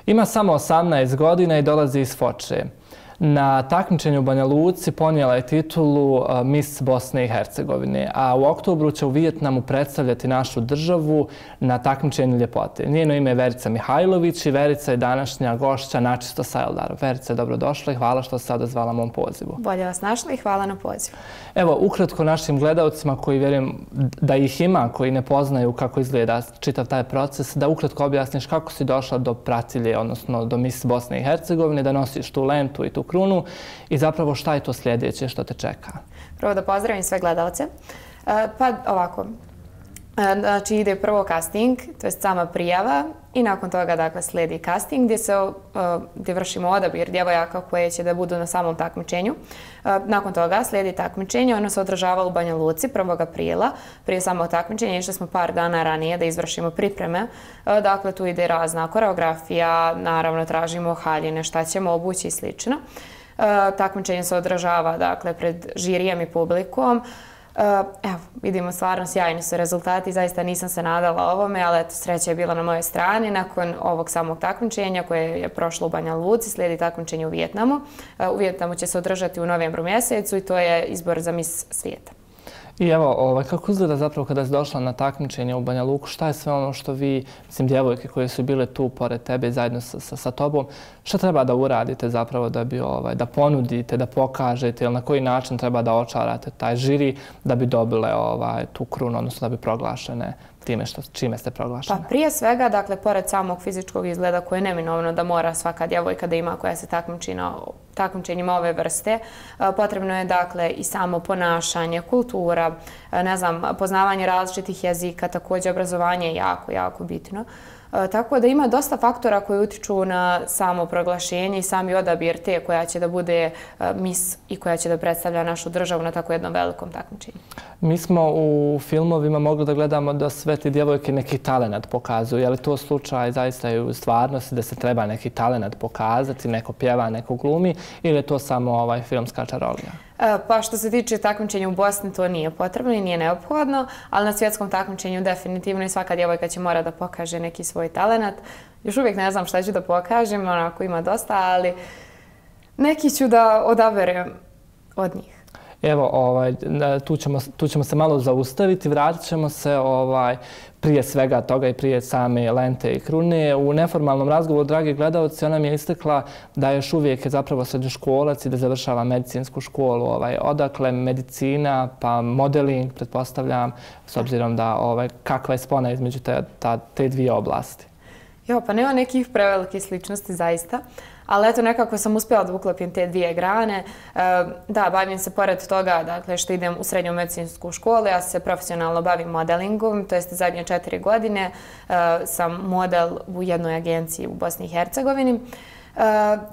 Ima samo 18 godina i dolazi iz Foče. Na takmičenju u Banja Luci ponijela je titulu Miss Bosne i Hercegovine, a u oktobru će u Vijetnamu predstavljati našu državu na takmičenju ljepote. Njeno ime je Verica Mihajlović i Verica je današnja gošća načisto sa Eldarom. Verica, dobrodošla i hvala što ste se odazvala mom pozivu. Bolje vas našla i hvala na pozivu. Evo, ukratko našim gledalcima koji vjerujem da ih ima, koji ne poznaju kako izgleda čitav taj proces, da ukratko objasniš kako si došla do pratilje, odnosno do Miss Bosne i Hercegovine, da nosiš tu lentu i tu krunu i zapravo šta je to sljedeće što te čeka? Prvo da pozdravim sve gledalce. Pa ovako, znači ide prvo casting, to je sama prijava i nakon toga dakle slijedi casting gdje vršimo odabir djevojaka koje će da budu na samom takmičenju. Nakon toga slijedi takmičenje, ono se održava u Banja Luci 1. aprila. Prije samog takmičenja išli smo par dana ranije da izvršimo pripreme. Dakle, tu ide razna koreografija, naravno tražimo haljine, šta ćemo obući i slično. Takmičenje se održava dakle pred žirijem i publikom. Evo, vidimo stvarno sjajni su rezultati, zaista nisam se nadala ovome, ali eto, sreća je bila na mojoj strani. Nakon ovog samog takmičenja koje je prošlo u Banja Luci, slijedi takmičenje u Vijetnamu. U Vijetnamu će se održati u novembru mjesecu i to je izbor za Miss svijeta. I evo, kako izgleda zapravo kada si došla na takmičenje u Banja Luku, šta je sve ono što vi, mislim, djevojke koje su bile tu pored tebe zajedno sa tobom, šta treba da uradite zapravo da bi, da ponudite, da pokažete ili na koji način treba da očarate taj žiri da bi dobile tu krunu, odnosno da bi proglašene čime ste proglašene? Pa prije svega, dakle, pored samog fizičkog izgleda koje je neminovno da mora svaka djevojka da ima koja se takmiči na takmičenjima ove vrste, potrebno je dakle i samo ponašanje, kultura, ne znam, poznavanje različitih jezika, također obrazovanje je jako, jako bitno. Tako da ima dosta faktora koji utiču na samo proglašenje i sami odabir te koja će da bude Miss i koja će da predstavlja našu državu na tako jednom velikom takmičenju. Mi smo u filmovima mogli da gledamo da sve te djevojke neki talenat pokazuju. Je li to slučaj zaista i u stvarnosti da se treba neki talenat pokazati, neko pjeva, neko glumi ili je to samo filmska čarolija? Pa što se tiče takmičenja u Bosni, to nije potrebno i nije neophodno, ali na svjetskom takmičenju definitivno i svaka djevojka će mora da pokaže neki svoj talenat. Još uvijek ne znam šta ću da pokažem, onako ima dosta, ali neki ću da odaberem od njih. Evo, tu ćemo se malo zaustaviti, vratit ćemo se prije svega toga i prije same lente i krune. U neformalnom razgovoru, dragi gledalci, ona mi je istakla da još uvijek je zapravo srednjoškolac i da završava medicinsku školu. Odakle medicina, pa modeling, pretpostavljam, s obzirom da kakva je spona između te dvije oblasti. Jo, pa nema nekih prevelikih sličnosti zaista. Ali eto, nekako sam uspjela da uklopim te dvije grane. Da, bavim se pored toga, dakle, što idem u srednju medicinsku školu, ja se profesionalno bavim modelingom, to jest zadnje 4 godine sam model u jednoj agenciji u Bosni i Hercegovini.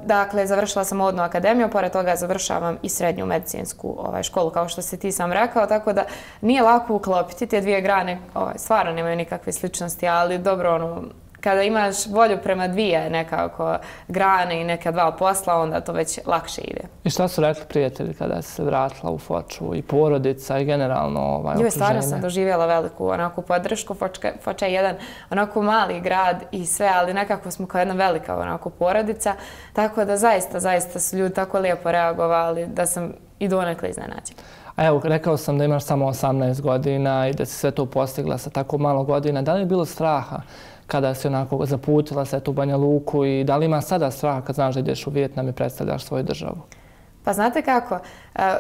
Dakle, završila sam modnu akademiju, pored toga završavam i srednju medicinsku školu, kao što si ti sam rekao, tako da nije lako uklopiti te dvije grane, stvarno nemaju nikakve sličnosti, ali dobro, kada imaš volju prema dvije nekako grane i neka dva posla, onda to već lakše ide. I šta su rekli prijatelji kada si se vratila u Foču i porodica i generalno okruženje? Stvarno sam doživjela veliku onako podršku. Foča je jedan onako mali grad i sve, ali nekako smo kao jedna velika onako porodica. Tako da zaista su ljudi tako lijepo reagovali da sam i donekle iznenađena. A evo, rekao sam da imaš samo 18 godina i da si sve to postigla sa tako malo godina. Da li je bilo straha kada si onako zaputila se u Banja Luku i da li ima sada straha kad znaš da ideš u Vijetnam i predstavljaš svoju državu? Pa znate kako,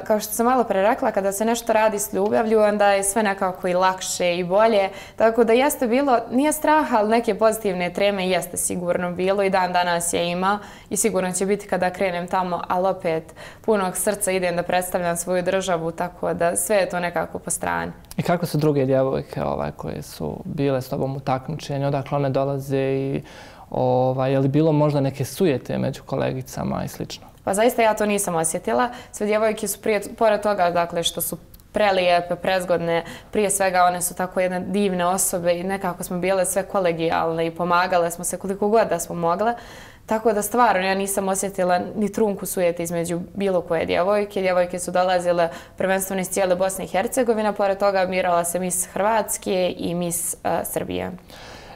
kao što sam malo pre rekla, kada se nešto radi s ljubavlju, onda je sve nekako i lakše i bolje. Tako da jeste bilo, nije straha, ali neke pozitivne treme jeste sigurno bilo i dan danas je ima i sigurno će biti kada krenem tamo, ali opet punog srca idem da predstavljam svoju državu, tako da sve je to nekako po strani. I kako su druge djevojke koje su bile s tobom u takmičenju, odakle one dolaze i je li bilo možda neke sujete među kolegicama i slično? Pa zaista ja to nisam osjetila. Sve djevojke su pored toga dakle, što su prelijepe, prezgodne, prije svega one su tako jedne divne osobe i nekako smo bile sve kolegijalne i pomagale smo se koliko god da smo mogle. Tako da stvarno ja nisam osjetila ni trunku sujete između bilo koje djevojke. Djevojke su dolazile prvenstveno iz cijele Bosne i Hercegovine, pored toga birala se Miss Hrvatske i Miss Srbije.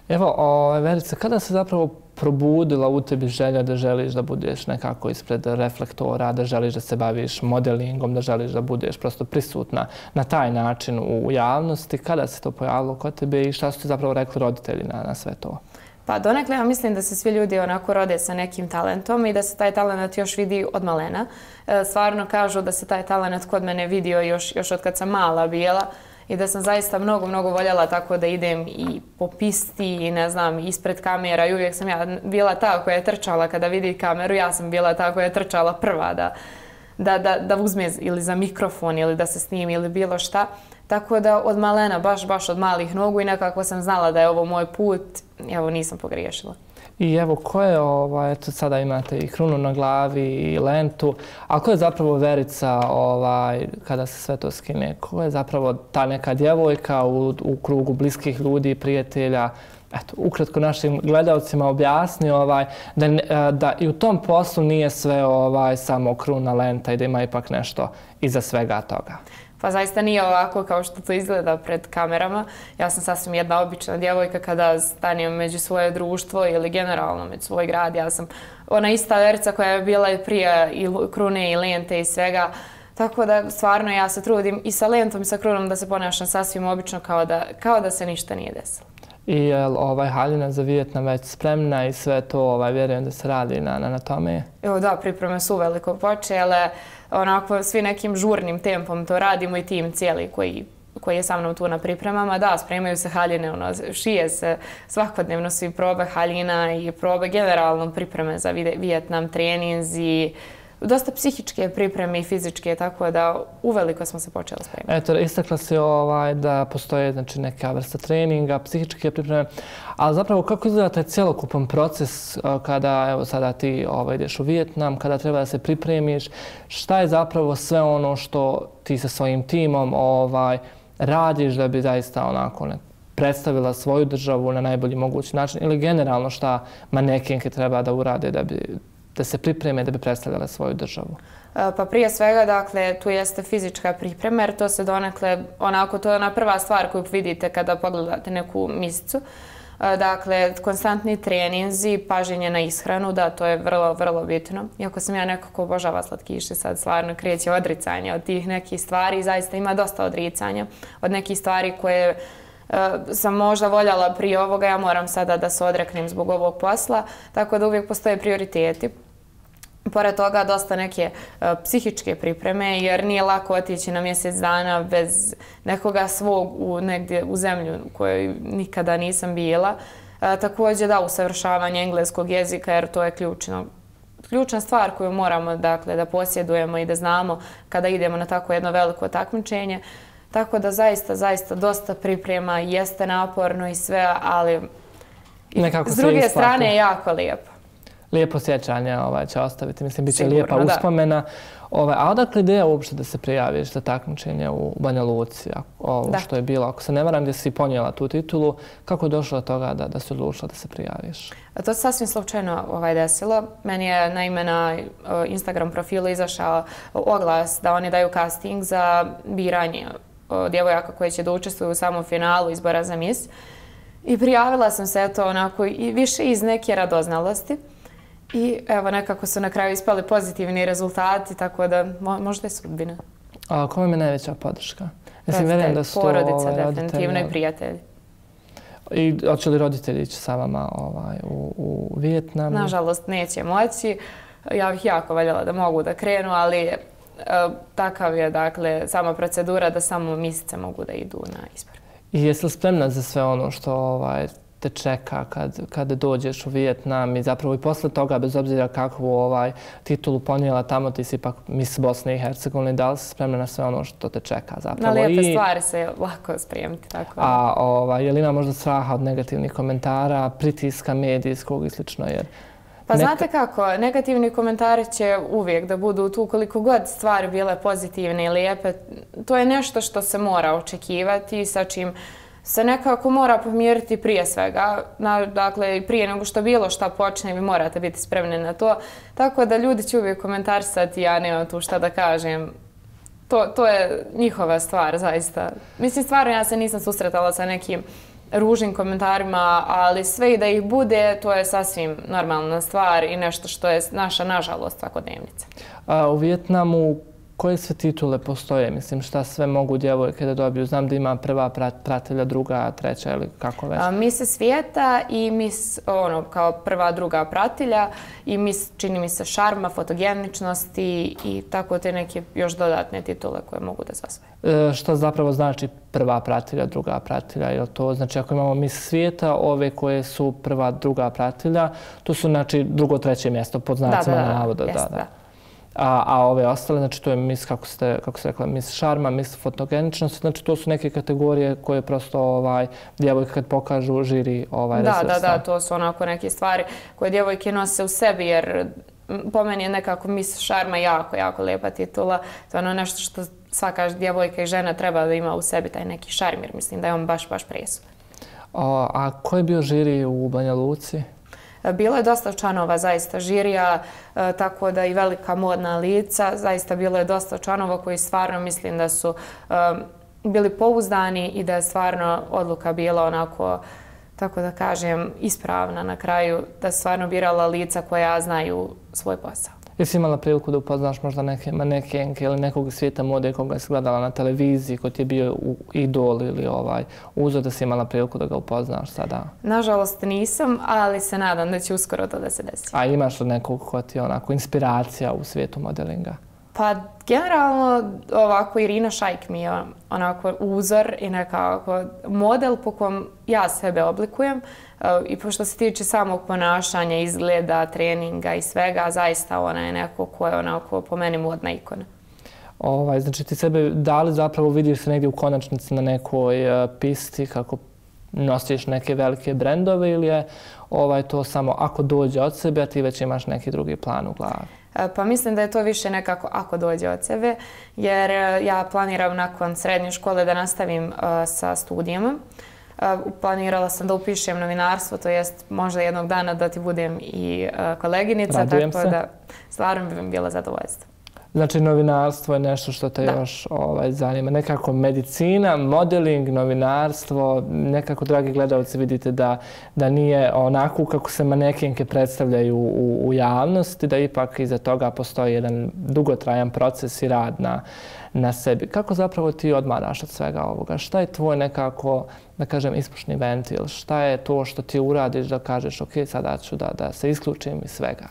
Evo, Verice, kada se zapravo probudila u tebi želja da želiš da budeš nekako ispred reflektora, da želiš da se baviš modelingom, da želiš da budeš prosto prisutna na taj način u javnosti? Kada se to pojavilo kod tebe i šta su ti zapravo rekli roditelji na sve to? Pa donekle ja mislim da se svi ljudi onako rode sa nekim talentom i da se taj talent još vidi od malena. Stvarno kažu da se taj talent kod mene vidio još od kad sam mala bila i da sam zaista mnogo voljela tako da idem i po pisti i ne znam, ispred kamera i uvijek sam ja bila ta koja je trčala kada vidi kameru, ja sam bila ta koja je trčala prva da uzme ili za mikrofon ili da se snimi ili bilo šta. Tako da od malena, baš od malih nogu i nekako sam znala da je ovo moj put, evo nisam pogriješila. I evo, ko je, eto sada imate i krunu na glavi i lentu, a ko je zapravo Verica kada se sve to skine? Ko je zapravo ta neka djevojka u krugu bliskih ljudi, prijatelja? Eto, ukratko našim gledalcima objasni da i u tom poslu nije sve samo kruna, lenta i da ima ipak nešto iza svega toga. Pa zaista nije ovako kao što to izgleda pred kamerama. Ja sam sasvim jedna obična djevojka kada stanem među svoje društvo ili generalno među svoj grad. Ja sam ona ista Verica koja je bila i prije i krune i lente i svega. Tako da stvarno ja se trudim i sa lentom i sa krunom da se ponašam sasvim obično kao da se ništa nije desilo. I je haljina za Vijetnam već spremna i sve to, vjerujem da se radi na tome? Evo da, pripreme su uveliko počele. Onako, svi nekim žurnim tempom to radimo i tim cijeli koji je sa mnom tu na pripremama. Da, spremaju se haljine, šije se svakodnevno svi probe haljina i probe generalno pripreme za Vijetnam, treninzi, dosta psihičke pripreme i fizičke, tako da uveliko smo se počeli spremati. Eto, istakla si da postoje neka vrsta treninga, psihičke pripreme, ali zapravo kako izgleda taj cjelokupan proces kada, evo sada ti ideš u Vijetnam, kada treba da se pripremiš, šta je zapravo sve ono što ti sa svojim timom radiš da bi zaista onako predstavila svoju državu na najbolji mogući način ili generalno šta manekenke treba da urade da se pripreme da bi predstavljala svoju državu? Pa prije svega, dakle, tu jeste fizička priprema, jer to se donekle, onako, to je ona prva stvar koju vidite kada pogledate neku misicu. Dakle, konstantni treninzi, paženje na ishranu, da, to je vrlo bitno. Iako sam ja nekako obožava slatkiše, sad stvarno kreće odricanje od tih nekih stvari, zaista ima dosta odricanja od nekih stvari koje sam možda voljela prije ovoga, ja moram sada da se odreknem zbog ovog posla, tako da uvijek postoje prioriteti. Pored toga dosta neke psihičke pripreme, jer nije lako otići na mjesec dana bez nekoga svog negdje u zemlju u kojoj nikada nisam bila. Također da, usavršavanje engleskog jezika, jer to je ključna stvar koju moramo da posjedujemo i da znamo kada idemo na tako jedno veliko takmičenje. Tako da zaista dosta priprema, jeste naporno i sve, ali s druge strane je jako lijepo. Lijepo sjećanje će ostaviti, mislim, bit će lijepa uspomena. A odakle ideja uopšte da se prijaviš za takmičenje u Banja Luci, što je bilo, ako se ne varam, gdje si ponijela tu titulu, kako je došlo do toga da si odlučila da se prijaviš? To se sasvim slučajno desilo. Meni je naime na Instagram profilu izašao oglas da oni daju casting za biranje djevojaka koje će da učestvuju u samom finalu izbora za Miss. I prijavila sam se onako i više iz neke radoznalosti. I evo, nekako su na kraju ispali pozitivni rezultati, tako da možda je sudbina. A kome je najveća podrška? Porodica, definitivno i prijatelji. I hoće li roditelji ići sa vama u Vijetnam? Nažalost, neće moći. Ja bih jako voljela da mogu da krenu, ali takav je, dakle, sama procedura da samo misice mogu da idu na izbor. I jesi li spremna za sve ono što te čeka kada dođeš u Vijetnam i zapravo i posle toga, bez obzira kakvu titulu ponijela tamo, ti si ipak Miss Bosne i Hercegovine, da li si spremna na sve ono što te čeka zapravo? Na lijepe stvari se lako spremiti, tako. A je li ima možda straha od negativnih komentara, pritiska medijskog i slično, jer... Pa znate kako, negativni komentari će uvijek da budu tu koliko god stvari bile pozitivne i lijepe. To je nešto što se mora očekivati, sa čim se nekako mora pomjeriti prije svega. Dakle, prije nego što bilo šta počne, vi morate biti spremni na to. Tako da ljudi će uvijek komentarisati, ja nemam tu šta da kažem. To je njihova stvar, zaista. Mislim, stvarno ja se nisam susretala sa nekim ružnim komentarima, ali sve i da ih bude, to je sasvim normalna stvar i nešto što je naša, nažalost, svakodnevnica. U Vijetnamu koje sve titule postoje? Mislim, šta sve mogu djevojke da dobiju? Znam da ima prva pratelja, druga, treća ili kako već? Miss svijeta i Miss, kao prva, druga pratilja i Miss, čini mi se, šarma, fotogeničnosti i tako te neke još dodatne titule koje mogu da zasvoje. Šta zapravo znači prva pratilja, druga pratilja? Je to znači ako imamo Miss svijeta, ove koje su prva, druga pratilja, to su znači drugo, treće mjesto pod znacima navoda. Da. A ove ostale, znači to je Miss, kako ste rekla, Miss šarma, Miss fotogeničnost, znači to su neke kategorije koje prosto djevojke kad pokažu žiri Da, to su onako neke stvari koje djevojke nose u sebi, jer po meni je nekako Miss šarma jako, jako lijepa titula. To je ono nešto što svaka djevojka i žena treba da ima u sebi, taj neki šarm, jer mislim da je on baš presudan. A ko je bio žiri u Banja Luci? Bilo je dosta članova zaista žirija, tako da i velika modna lica. Zaista bilo je dosta članova koji stvarno mislim da su bili pouzdani i da je stvarno odluka bila onako, tako da kažem, ispravna na kraju, da su stvarno birala lica koja znaju svoj posao. Jesi imala priliku da upoznaš možda neke manekenke ili nekog svijeta mode koga si gledala na televiziji, ko ti je bio idol ili uzor, da si imala priliku da ga upoznaš sada? Nažalost nisam, ali se nadam da će uskoro to da se desi. A imaš li nekog ko ti je onako inspiracija u svijetu modelinga? Pa generalno ovako Irina Šajk mi je onako uzor i nekako model po kom ja sebe oblikujem. I pošto se tiče samog ponašanja, izgleda, treninga i svega, zaista ona je neko ko je onako po meni modna ikona. Znači ti sebe da li zapravo vidiš se negdje u konačnici na nekoj pisti kako nosiš neke velike brendove ili je to samo ako dođe od sebe, a ti već imaš neki drugi plan u glavi? Pa mislim da je to više nekako ako dođe od sebe, jer ja planiram nakon srednje škole da nastavim sa studijama. Planirala sam da upišem novinarstvo, to jest možda jednog dana da ti budem i koleginica. Radujem se. Tako da stvarno bi mi bila zadovoljstvo. Znači novinarstvo je nešto što te još zanima. Nekako medicina, modeling, novinarstvo, nekako, dragi gledalci, vidite da nije onako kako se manekenke predstavljaju u javnosti, da ipak iza toga postoji jedan dugotrajan proces i rad na sebi. Kako zapravo ti odmaraš od svega ovoga? Šta je tvoj nekako, da kažem, ispušni ventil? Šta je to što ti uradiš da kažeš ok, sada ću da se isključim iz svega?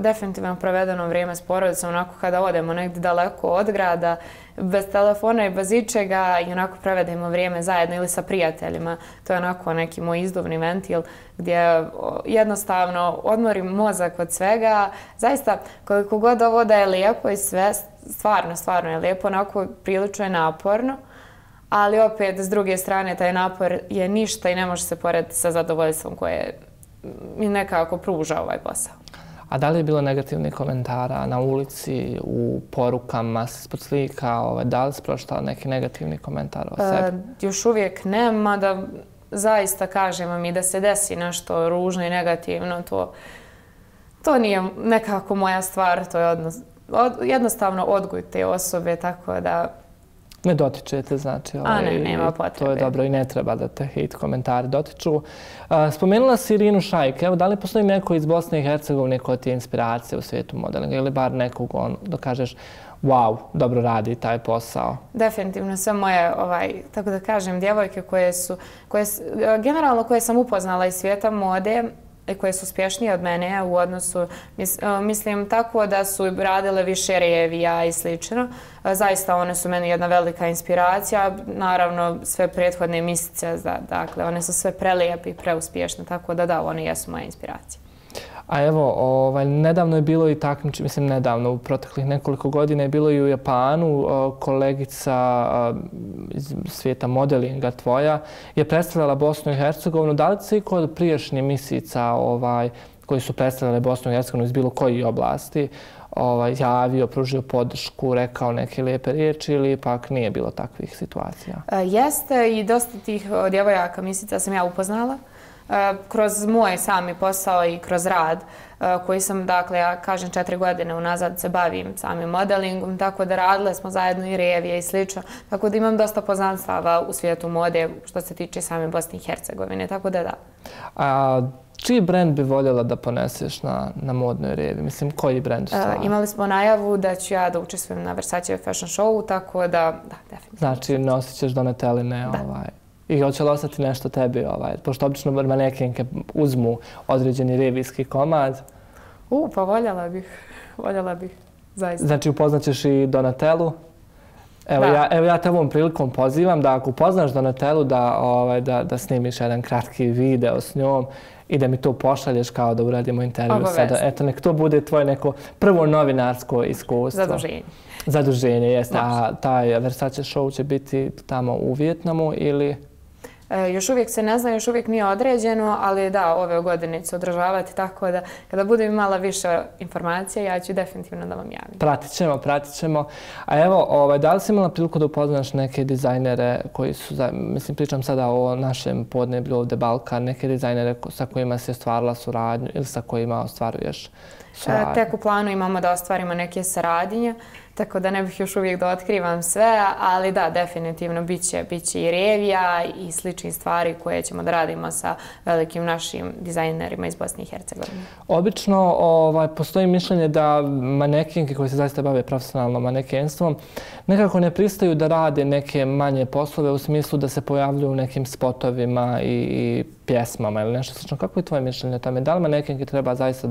Definitivno provedeno vrijeme s porodicom, onako kada odemo negdje daleko od grada, bez telefona i bez ičega i onako provedemo vrijeme zajedno ili sa prijateljima. To je onako neki moj izduvni ventil gdje jednostavno odmorim mozak od svega. Zaista, koliko god ovo da je lijepo i sve, stvarno je lijepo, onako prilično je naporno, ali opet s druge strane taj napor je ništa i ne može se porediti sa zadovoljstvom koje mi nekako pruža ovaj posao. A da li je bilo negativnih komentara na ulici, u porukama, ispod slika? Da li si pročitala neki negativni komentar o sebi? Još uvijek nema, da zaista kažem vam i da se desi nešto ružno i negativno, to nije nekako moja stvar, to je jednostavno odgoj te osobe, tako da... Ne dotičete, znači. Nema potrebe. To je dobro i ne treba da te hejt komentari dotiču. Spomenula si Irinu Šajk. Evo, da li postoji neko iz Bosne i Hercegovine koja ti je inspiracija u svijetu modelinga ili bar nekog da kažeš wow, dobro radi taj posao? Definitivno sve moje, tako da kažem, djevojke generalno koje sam upoznala iz svijeta mode, koje su uspješnije od mene u odnosu, mislim tako da su radile više revija i slično. Zaista one su meni jedna velika inspiracija. Naravno, sve prethodne misice, dakle, one su sve prelijepe i preuspješne, tako da, one jesu moja inspiracija. A evo, nedavno je bilo i takmičenje, mislim nedavno, u proteklih nekoliko godina je bilo i u Japanu, kolegica iz svijeta modelinga tvoja je predstavljala Bosnu i Hercegovinu. Da li se i kod prijašnjih misica koji su predstavljale Bosnu i Hercegovinu iz bilo koji oblasti javio, pružio podršku, rekao neke lijepe riječi ili ipak nije bilo takvih situacija? Jeste i dosta tih djevojaka misica sam ja upoznala. kroz moj sami posao i kroz rad koji sam, dakle, ja kažem 4 godine unazad se bavim samim modelingom, tako da radile smo zajedno i revije i slično, tako da imam dosta poznanstava u svijetu mode što se tiče same Bosne i Hercegovine, tako da da. A čiji brend bi voljela da poneseš na modnoj revi? Mislim, koji brend stvari? Imali smo najavu da ću ja da učestvujem na Versace Fashion Showu, tako da, definitivno. Znači, nosit ćeš Donatelline, I hoće li ostati nešto tebi, pošto obično manekenke uzmu određeni revijski komad? Pa voljela bih, zaista. Znači, upoznaćeš i Donatellu? Evo ja te ovom prilikom pozivam da ako upoznaš Donatellu da snimiš jedan kratki video s njom i da mi to pošalješ kao da uradimo intervju sada. Eto, nek to bude tvoje neko prvo novinarsko iskustvo. Zaduženje. Zaduženje, jeste. A taj Versace show će biti tamo u Vijetnamu ili... Još uvijek se ne zna, još uvijek nije određeno, ali da, ove godine će održavati, tako da kada budem imala više informacija, ja ću definitivno da vam javim. Pratit ćemo. A evo, da li si imala priliku da upoznaš neke dizajnere koji su, mislim, pričam sada o našem podneblju ovdje Balkan, neke dizajnere sa kojima si ostvarila suradnju ili sa kojima ostvaruješ suradnju? Tek u planu imamo da ostvarimo neke saradnje, tako da ne bih još uvijek da otkrivam sve, ali da, definitivno bit će i revija i sličnih stvari koje ćemo da radimo sa velikim našim dizajnerima iz Bosne i Hercegovine. Obično postoji mišljenje da manekinke koji se zaista bave profesionalno manekenstvom nekako ne pristaju da rade neke manje poslove u smislu da se pojavljuju u nekim spotovima i pjesmama ili nešto slično. Kako je tvoje mišljenje o tome? Da li manekinke treba zaista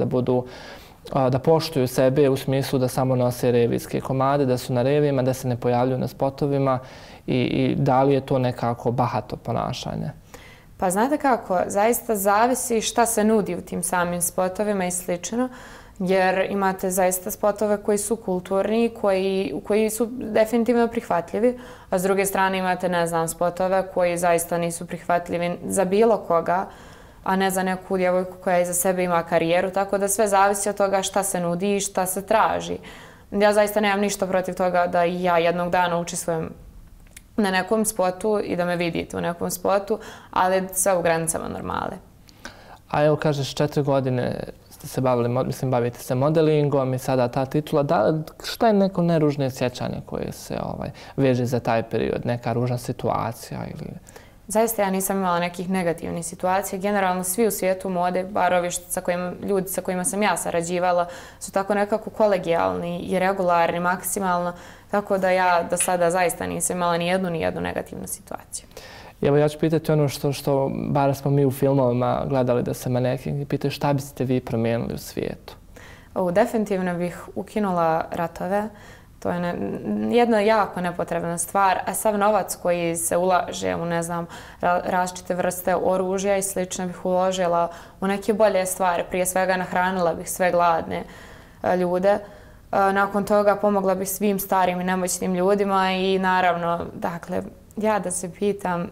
da poštuju sebe u smislu da samo nose revijske komade, da su na revijima, da se ne pojavljuju na spotovima i da li je to nekako bahato ponašanje? Pa znate kako, zaista zavisi šta se nudi u tim samim spotovima i slično, jer imate zaista spotove koji su kulturni, koji su definitivno prihvatljivi, a s druge strane imate, ne znam, spotove koji zaista nisu prihvatljivi za bilo koga, a ne za neku djevojku koja iza sebe ima karijeru, tako da sve zavisi od toga šta se nudi i šta se traži. Ja zaista nemam ništa protiv toga da i ja jednog dana učestvujem na nekom spotu i da me vidite u nekom spotu, ali sve u granicama normale. A evo kažeš 4 godine ste se bavili, mislim bavite se modelingom i sada ta titula. Šta je neko neružne sjećanje koje se veže za taj period? Neka ružna situacija ili... Zaista ja nisam imala nekih negativnih situacija. Generalno svi u svijetu mode, bar ovi ljudi sa kojima sam ja sarađivala, su tako nekako kolegijalni i regularni maksimalno, tako da ja do sada zaista nisam imala ni jednu negativnu situaciju. Evo ja ću pitati ono što bar smo mi u filmovima gledali da se manekinke pitaju šta biste vi promijenili u svijetu? Definitivno bih ukinula ratove. To je jedna jako nepotrebna stvar, a sav novac koji se ulaže u, ne znam, različite vrste oružja i slično bih uložila u neke bolje stvari. Prije svega nahranila bih sve gladne ljude. Nakon toga pomogla bih svim starim i nemoćnim ljudima i naravno, dakle, ja da se pitam,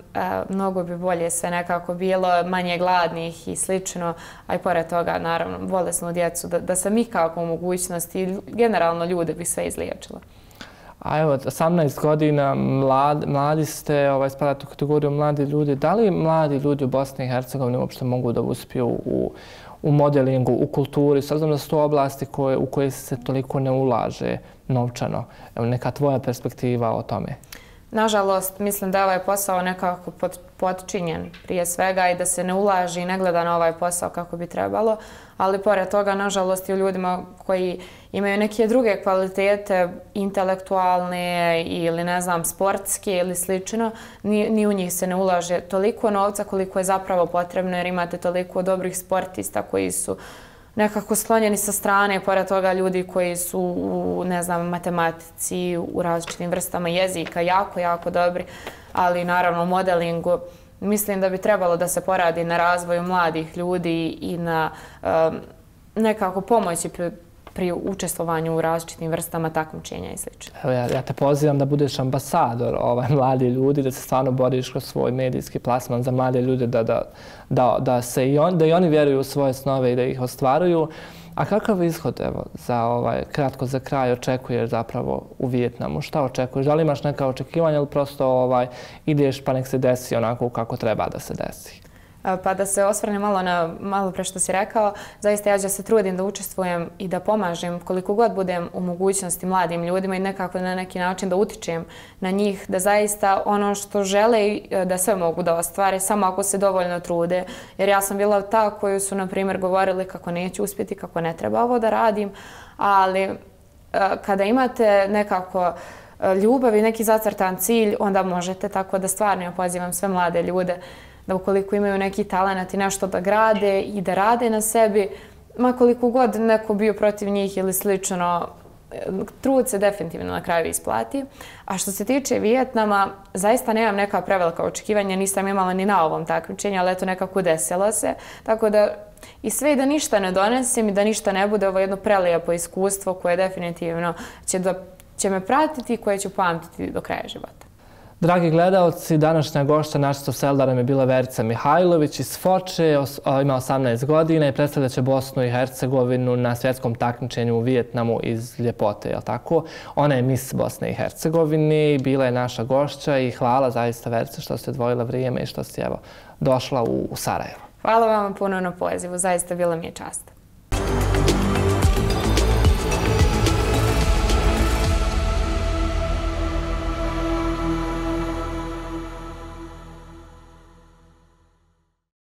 mnogo bi bolje sve nekako bilo, manje gladnih i slično, a i pored toga, naravno, bolesnu djecu, da sam ikako u mogućnosti, generalno ljude bi sve izliječila. A evo, 18 godina, mladi ste, spadate u kategoriju mladi ljudi. Da li mladi ljudi u Bosni i Hercegovini uopšte mogu da uspiju u modelingu, u kulturi, s obzirom da su to oblasti u koje se toliko ne ulaže novčano? Evo, neka tvoja perspektiva o tome? Nažalost, mislim da je ovaj posao nekako potčinjen prije svega i da se ne ulaži i ne gleda na ovaj posao kako bi trebalo, ali pored toga, nažalost, i u ljudima koji imaju neke druge kvalitete, intelektualne ili, ne znam, sportske ili slično, ni u njih se ne ulaže toliko novca koliko je zapravo potrebno, jer imate toliko dobrih sportista koji su nekako sklonjeni sa strane, pored toga ljudi koji su u, ne znam, matematici, u različitim vrstama jezika, jako dobri, ali naravno u modelingu mislim da bi trebalo da se poradi na razvoju mladih ljudi i na nekako pomoći pri učestvovanju u različitim vrstama takmičenja i sl. Evo ja te pozivam da budeš ambasador mladi ljudi, da se stvarno boriš kroz svoj medijski plasman za mlade ljude, da i oni vjeruju u svoje snove i da ih ostvaruju. A kakav ishod, evo, kratko za kraj očekuješ zapravo u Vijetnamu? Šta očekuješ? Da li imaš neka očekivanja ili prosto ideš pa nek se desi onako kako treba da se desi? Pa da se osvrnem malo na malo pre što si rekao, zaista ja ću se trudim da učestvujem i da pomažem koliko god budem u mogućnosti mladim ljudima i nekako na neki način da utičem na njih, da zaista ono što žele da sve mogu da ostvare, samo ako se dovoljno trude. Jer ja sam bila ta koju su, na primjer, govorili kako neću uspjeti, kako ne treba ovo da radim, ali kada imate nekako ljubav i neki zacrtan cilj, onda možete, tako da stvarno ja pozivam sve mlade ljude da ukoliko imaju neki talenat i nešto da grade i da rade na sebi, ma koliko god neko bio protiv njih ili slično, trud se definitivno na kraju isplati. A što se tiče Vijetnama, zaista nemam neka prevelika očekivanja, nisam imala ni na ovom takmičenju, ali eto nekako desilo se. Tako da i sve i da ništa ne donesem i da ništa ne bude, ovo jedno prelijepo iskustvo koje definitivno će me pratiti i koje ću pamtiti do kraja života. Dragi gledalci, današnja gošća Načice Seldar je bila Verica Mihajlović iz Foče, ima 18 godina i predstavljat će Bosnu i Hercegovinu na svjetskom takmičenju u Vijetnamu iz ljepote, jel tako? Ona je Miss Bosne i Hercegovine i bila je naša gošća i hvala zaista Verice što ste odvojila vrijeme i što si došla u Sarajevo. Hvala vam puno na pozivu, zaista bila mi je čast.